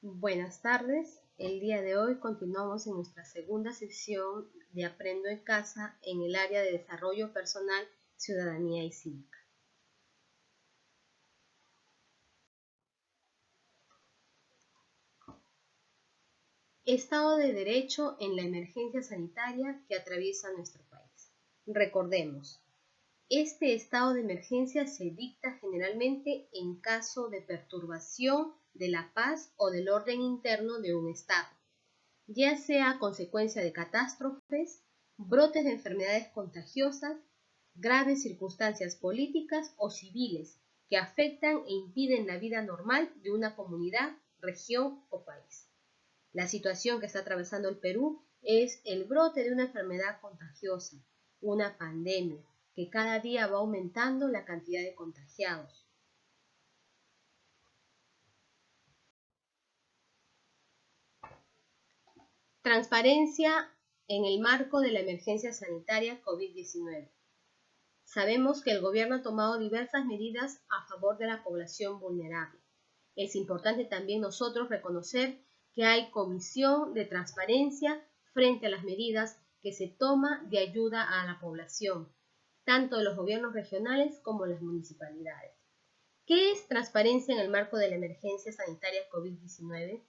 Buenas tardes, el día de hoy continuamos en nuestra segunda sesión de Aprendo en Casa en el área de Desarrollo Personal, Ciudadanía y Cívica. Estado de Derecho en la emergencia sanitaria que atraviesa nuestro país. Recordemos, este estado de emergencia se dicta generalmente en caso de perturbación de la paz o del orden interno de un estado, ya sea a consecuencia de catástrofes, brotes de enfermedades contagiosas, graves circunstancias políticas o civiles que afectan e impiden la vida normal de una comunidad, región o país. La situación que está atravesando el Perú es el brote de una enfermedad contagiosa, una pandemia, que cada día va aumentando la cantidad de contagiados. Transparencia en el marco de la emergencia sanitaria COVID-19. Sabemos que el gobierno ha tomado diversas medidas a favor de la población vulnerable. Es importante también nosotros reconocer que hay comisión de transparencia frente a las medidas que se toman de ayuda a la población, tanto de los gobiernos regionales como las municipalidades. ¿Qué es transparencia en el marco de la emergencia sanitaria COVID-19?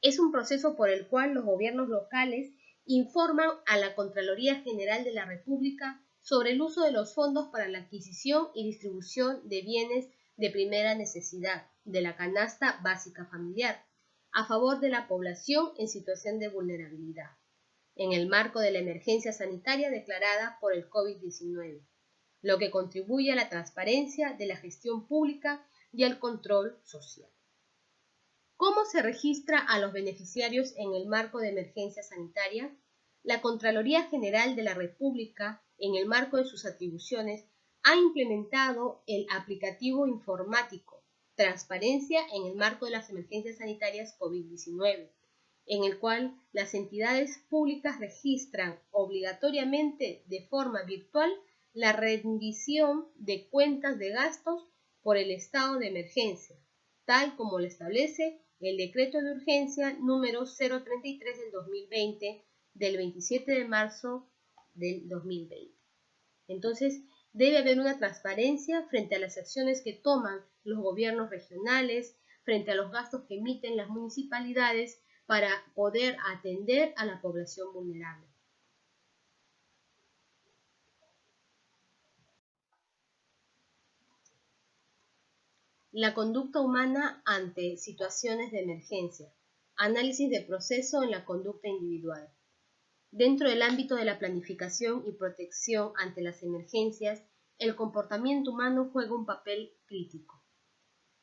Es un proceso por el cual los gobiernos locales informan a la Contraloría General de la República sobre el uso de los fondos para la adquisición y distribución de bienes de primera necesidad de la canasta básica familiar a favor de la población en situación de vulnerabilidad, en el marco de la emergencia sanitaria declarada por el COVID-19, lo que contribuye a la transparencia de la gestión pública y al control social. ¿Cómo se registra a los beneficiarios en el marco de emergencia sanitaria? La Contraloría General de la República, en el marco de sus atribuciones, ha implementado el aplicativo informático Transparencia en el marco de las emergencias sanitarias COVID-19, en el cual las entidades públicas registran obligatoriamente de forma virtual la rendición de cuentas de gastos por el estado de emergencia, tal como lo establece el decreto de urgencia número 033 del 2020 del 27 de marzo del 2020. Entonces, debe haber una transparencia frente a las acciones que toman los gobiernos regionales, frente a los gastos que emiten las municipalidades para poder atender a la población vulnerable. La conducta humana ante situaciones de emergencia. Análisis de proceso en la conducta individual. Dentro del ámbito de la planificación y protección ante las emergencias, el comportamiento humano juega un papel crítico.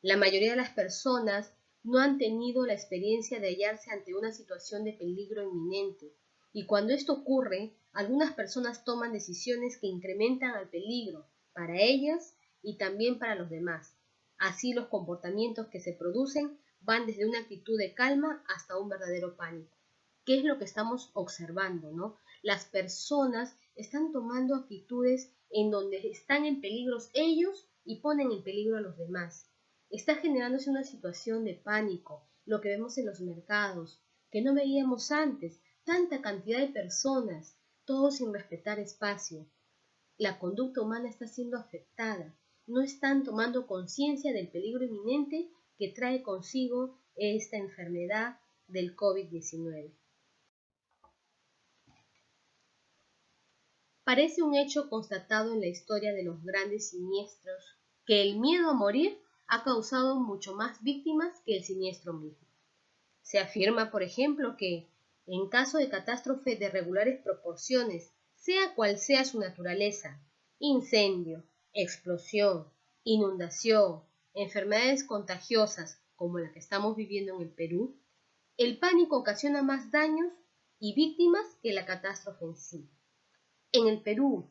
La mayoría de las personas no han tenido la experiencia de hallarse ante una situación de peligro inminente, y cuando esto ocurre, algunas personas toman decisiones que incrementan el peligro para ellas y también para los demás. Así, los comportamientos que se producen van desde una actitud de calma hasta un verdadero pánico. ¿Qué es lo que estamos observando, no? Las personas están tomando actitudes en donde están en peligro ellos y ponen en peligro a los demás. Está generándose una situación de pánico, lo que vemos en los mercados, que no veíamos antes, tanta cantidad de personas, todos sin respetar espacio. La conducta humana está siendo afectada, no están tomando conciencia del peligro inminente que trae consigo esta enfermedad del COVID-19. Parece un hecho constatado en la historia de los grandes siniestros que el miedo a morir ha causado mucho más víctimas que el siniestro mismo. Se afirma, por ejemplo, que en caso de catástrofe de regulares proporciones, sea cual sea su naturaleza, incendio, explosión, inundación, enfermedades contagiosas como la que estamos viviendo en el Perú, el pánico ocasiona más daños y víctimas que la catástrofe en sí. En el Perú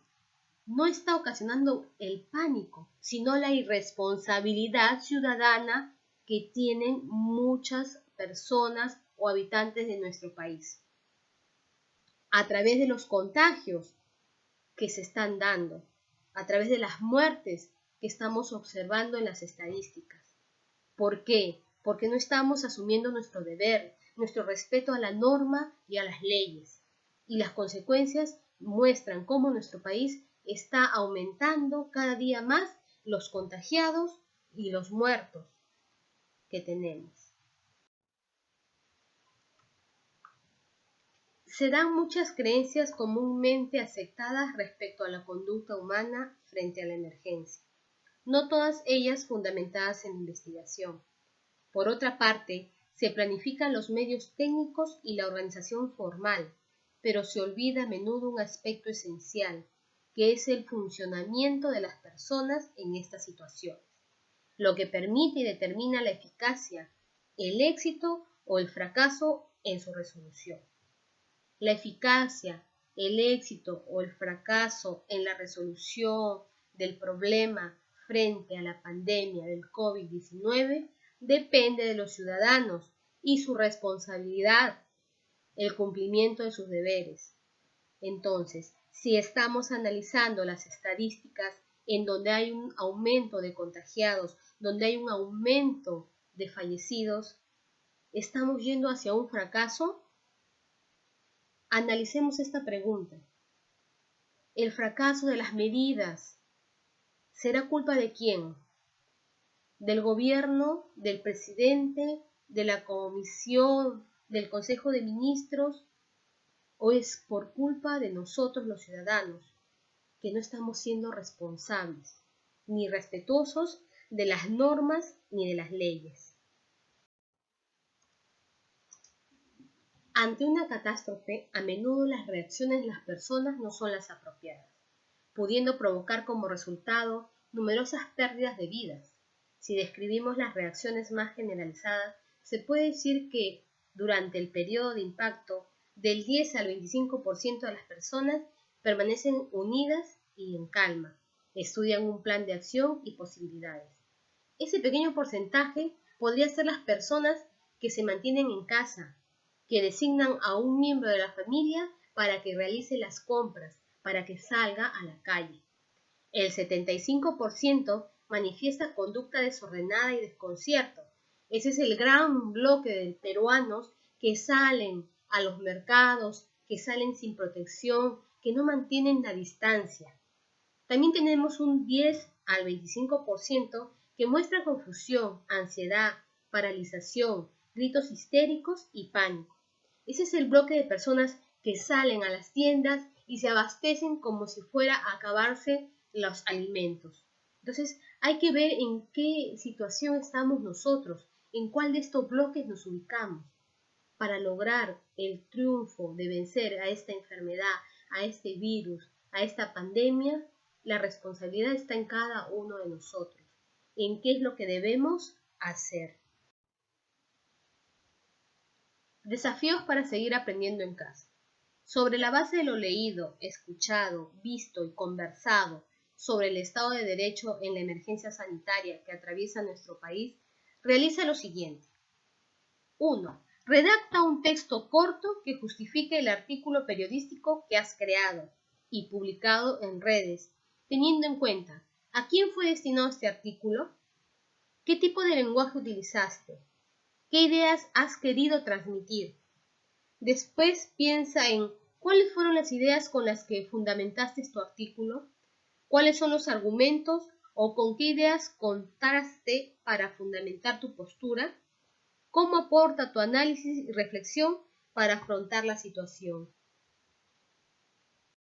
no está ocasionando el pánico, sino la irresponsabilidad ciudadana que tienen muchas personas o habitantes de nuestro país, a través de los contagios que se están dando, a través de las muertes que estamos observando en las estadísticas. ¿Por qué? porque no estamos asumiendo nuestro deber, nuestro respeto a la norma y a las leyes. Y las consecuencias muestran cómo nuestro país está aumentando cada día más los contagiados y los muertos que tenemos. Se dan muchas creencias comúnmente aceptadas respecto a la conducta humana frente a la emergencia, no todas ellas fundamentadas en investigación. Por otra parte, se planifican los medios técnicos y la organización formal, pero se olvida a menudo un aspecto esencial, que es el funcionamiento de las personas en estas situaciones, lo que permite y determina la eficacia, el éxito o el fracaso en su resolución. La eficacia, el éxito o el fracaso en la resolución del problema frente a la pandemia del COVID-19 depende de los ciudadanos y su responsabilidad, el cumplimiento de sus deberes. Entonces, si estamos analizando las estadísticas en donde hay un aumento de contagiados, donde hay un aumento de fallecidos, ¿estamos yendo hacia un fracaso? Analicemos esta pregunta. ¿El fracaso de las medidas será culpa de quién? ¿Del gobierno, del presidente, de la comisión, del Consejo de Ministros? ¿O es por culpa de nosotros los ciudadanos, que no estamos siendo responsables, ni respetuosos de las normas ni de las leyes? Ante una catástrofe, a menudo las reacciones de las personas no son las apropiadas, pudiendo provocar como resultado numerosas pérdidas de vidas. Si describimos las reacciones más generalizadas, se puede decir que durante el periodo de impacto, del 10 al 25% de las personas permanecen unidas y en calma, estudian un plan de acción y posibilidades. Ese pequeño porcentaje podría ser las personas que se mantienen en casa, que designan a un miembro de la familia para que realice las compras, para que salga a la calle. El 75% manifiesta conducta desordenada y desconcierto. Ese es el gran bloque de peruanos que salen a los mercados, que salen sin protección, que no mantienen la distancia. También tenemos un 10 al 25% que muestra confusión, ansiedad, paralización, gritos histéricos y pánico. Ese es el bloque de personas que salen a las tiendas y se abastecen como si fuera a acabarse los alimentos. Entonces hay que ver en qué situación estamos nosotros, en cuál de estos bloques nos ubicamos. Para lograr el triunfo de vencer a esta enfermedad, a este virus, a esta pandemia, la responsabilidad está en cada uno de nosotros, en qué es lo que debemos hacer. Desafíos para seguir aprendiendo en casa. Sobre la base de lo leído, escuchado, visto y conversado sobre el Estado de Derecho en la emergencia sanitaria que atraviesa nuestro país, realiza lo siguiente. 1. Redacta un texto corto que justifique el artículo periodístico que has creado y publicado en redes, teniendo en cuenta a quién fue destinado este artículo, qué tipo de lenguaje utilizaste, qué ideas has querido transmitir. Después piensa en cuáles fueron las ideas con las que fundamentaste tu artículo, cuáles son los argumentos o con qué ideas contaste para fundamentar tu postura, cómo aporta tu análisis y reflexión para afrontar la situación.